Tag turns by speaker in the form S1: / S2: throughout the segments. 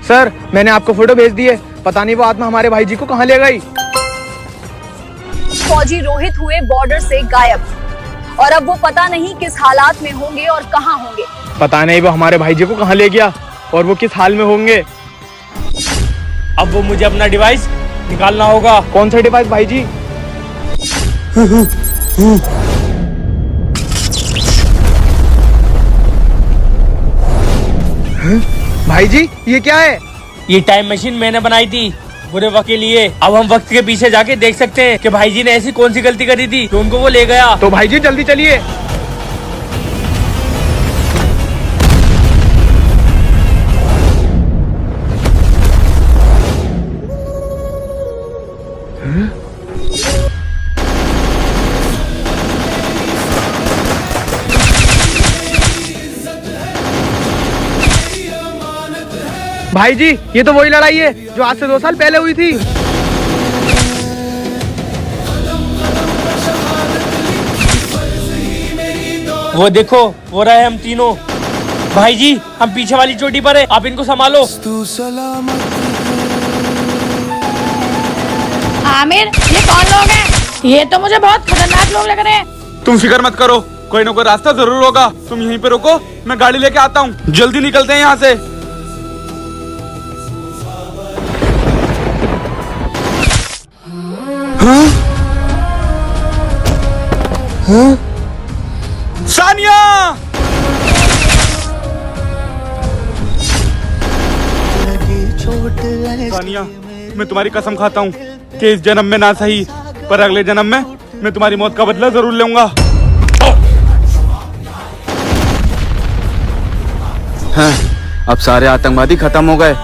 S1: Sir मैंने आपको photo भेज दी है, पता नहीं वो आत्मा हमारे भाई जी को कहाँ ले गई।
S2: फौजी रोहित हुए बॉर्डर से गायब और अब वो पता नहीं किस हालात में होंगे और कहाँ होंगे।
S1: पता नहीं वो हमारे भाई जी को कहाँ ले गया और वो किस हाल में होंगे।
S3: अब वो मुझे अपना डिवाइस निकालना होगा।
S1: कौन सा डिवाइस भाई जी? भाई जी ये क्या है?
S3: ये टाइम मशीन मैंने बनाई थी बुरे वक्त के लिए। अब हम वक्त के पीछे जाके देख सकते हैं कि भाई जी ने ऐसी कौन सी गलती करी थी कि उनको वो ले गया।
S1: तो भाई जी जल्दी चलिए। भाई जी ये तो वही लड़ाई है जो आज से 2 साल पहले हुई थी।
S3: वो देखो वो रहे हम तीनों। भाई जी हम पीछे वाली चोटी पर है, आप इनको संभालो।
S4: आमिर ये कौन लोग हैं? ये तो मुझे बहुत खतरनाक लोग लग रहे हैं।
S5: तुम फिक्र मत करो, कोई ना कोई रास्ता जरूर होगा। तुम यहीं पे रुको, मैं गाड़ी लेके आता हूँ। जल्दी निकलते हैं यहाँ से। सानिया! सानिया, मैं तुम्हारी कसम खाता हूँ कि इस जन्म में ना सही पर अगले जन्म में मैं तुम्हारी मौत का बदला जरूर लूंगा।
S6: हाँ, अब सारे आतंकवादी खत्म हो गए।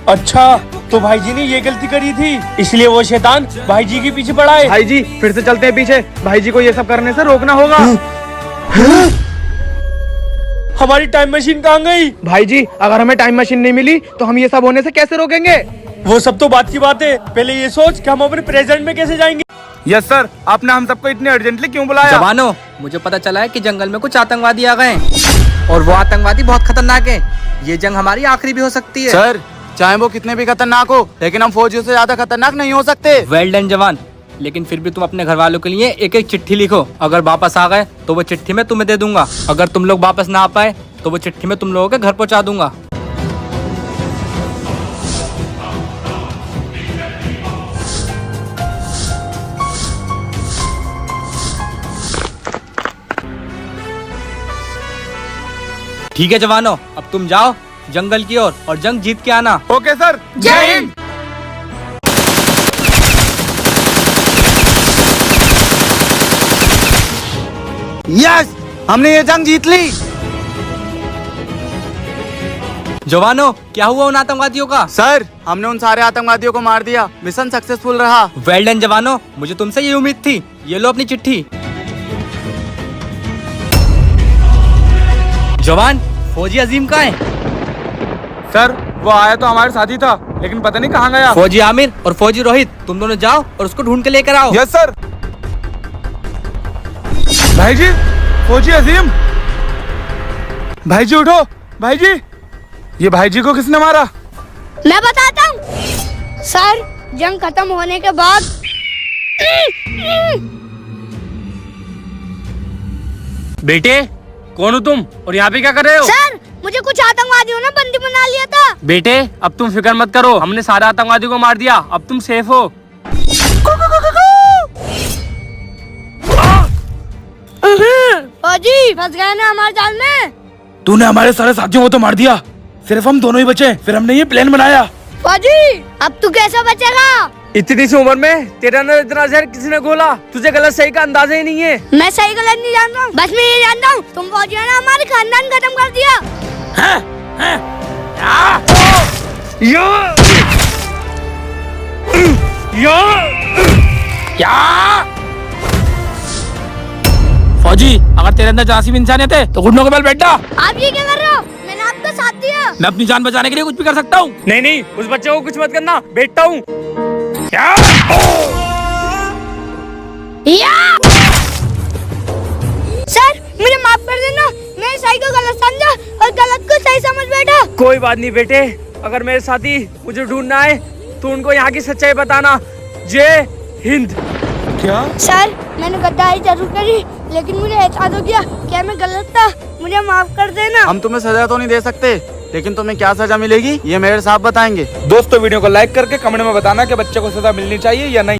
S3: अच्छा तो भाई जी ने ये गलती करी थी, इसलिए वो शैतान भाई जी के पीछे पड़ा है।
S1: भाई जी फिर से चलते हैं पीछे, भाई जी को ये सब करने से रोकना होगा।
S3: हमारी टाइम मशीन कहाँ गई?
S1: भाई जी अगर हमें टाइम मशीन नहीं मिली तो हम ये सब होने से कैसे रोकेंगे?
S3: वो सब तो बात की बात है, पहले ये सोच कि हम अपने प्रेजेंट में कैसे जाएंगे।
S5: यस सर, आपने हम सबको इतने अर्जेंटली क्यों बुलाया?
S7: जवानों, मुझे पता चला है कि जंगल में कुछ आतंकवादी आ गए हैं और वो आतंकवादी बहुत खतरनाक है। ये जंग हमारी आखिरी भी हो सकती है।
S6: सर चाहे वो कितने भी खतरनाक हो, लेकिन हम फौजियों से ज्यादा खतरनाक नहीं हो सकते।
S7: वेल डन जवान, लेकिन फिर भी तुम अपने घर वालों के लिए एक एक चिट्ठी लिखो। अगर वापस आ गए तो वो चिट्ठी मैं तुम्हें दे दूंगा। अगर तुम लोग वापस ना आ पाए तो वो चिट्ठी मैं तुम लोगों के घर पहुंचा दूंगा। ठीक है जवानों, अब तुम जाओ जंगल की ओर और जंग जीत के आना।
S5: ओके सर, जय हिंद।
S6: यस, हमने ये जंग जीत ली।
S7: जवानों, क्या हुआ उन आतंकवादियों का?
S6: सर हमने उन सारे आतंकवादियों को मार दिया, मिशन सक्सेसफुल रहा।
S7: वेल डन जवानों, मुझे तुमसे ये उम्मीद थी। ये लो अपनी चिट्ठी। जवान, फौजी अजीम कहाँ है?
S5: सर वो आया तो हमारे साथ ही था, लेकिन पता नहीं कहाँ गया।
S7: फौजी आमिर और फौजी रोहित, तुम दोनों जाओ और उसको ढूंढ के लेकर आओ।
S5: Yes sir. भाई जी, फौजी अजीम, भाई जी उठो। भाई जी, ये भाई जी को किसने मारा?
S4: मैं बताता हूँ सर, जंग खत्म होने के बाद
S3: बेटे कौन हो तुम और यहाँ पे क्या कर रहे हो?
S4: सर मुझे कुछ आतंकवादियों ने बंदी बना लिया था।
S3: बेटे अब तुम फिक्र मत करो, हमने सारे आतंकवादियों को मार दिया, अब तुम सेफ हो।
S4: फौजी फंस गए ना हमारे जाल में।
S5: तूने हमारे सारे साथियों को तो मार दिया, सिर्फ हम दोनों ही बचे। फिर हमने ये प्लान बनाया।
S4: फौजी अब तू कैसे बचेगा?
S3: इतनी सी उम्र में तेरा अंदर इतना जहर किसी ने घोला? तुझे गलत सही का अंदाजा ही नहीं है।
S4: मैं सही गलत नहीं जानता हूँ, बस मैं ये जानता हूँ तुम फौजियों ने हमारे खानदान खत्म कर दिया।
S3: फौजी अगर तेरे अंदर जासी भी इंसानियत है तो घुटनों के बल बैठ जा।
S4: आप ये क्या कर रहे हो? मैंने आपका साथ दिया।
S3: मैं अपनी जान बचाने के लिए कुछ भी कर सकता हूँ। नहीं नहीं, उस बच्चे को कुछ मत करना, बैठता हूँ।
S4: सर मुझे माफ कर देना, मैं सही को गलत समझा और गलत को सही समझ बैठा।
S3: कोई बात नहीं बेटे, अगर मेरे साथी मुझे ढूंढना है तो उनको यहाँ की सच्चाई बताना। जय हिंद।
S5: क्या?
S4: सर मैंने गद्दारी जरूर करी, लेकिन मुझे एहसास हो गया क्या मैं गलत था, मुझे माफ कर देना।
S6: हम तुम्हें सजा तो नहीं दे सकते, लेकिन तुम्हें क्या सजा मिलेगी ये मेरे साहब बताएंगे।
S5: दोस्तों वीडियो को लाइक करके कमेंट में बताना कि बच्चे को सजा मिलनी चाहिए या नहीं।